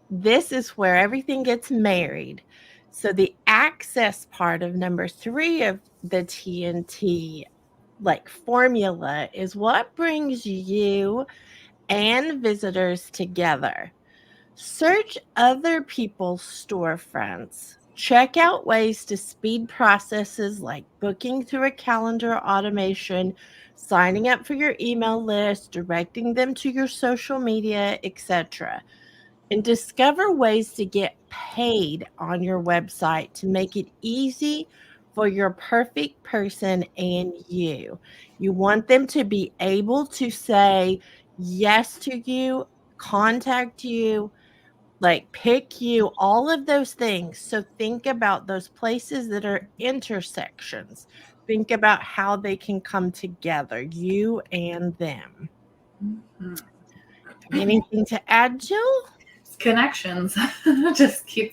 This is where everything gets married. So the access part of number 3 of the TnT like formula is what brings you and visitors together. Search other people's storefronts. Check out ways to speed processes like booking through a calendar automation, signing up for your email list, directing them to your social media, etc. And discover ways to get paid on your website to make it easy for your perfect person and you. You want them to be able to say yes to you, contact you, like pick you, all of those things. So think about those places that are intersections. Think about how they can come together, you and them. Mhm. Anything to add, Jill? Connections. Just keep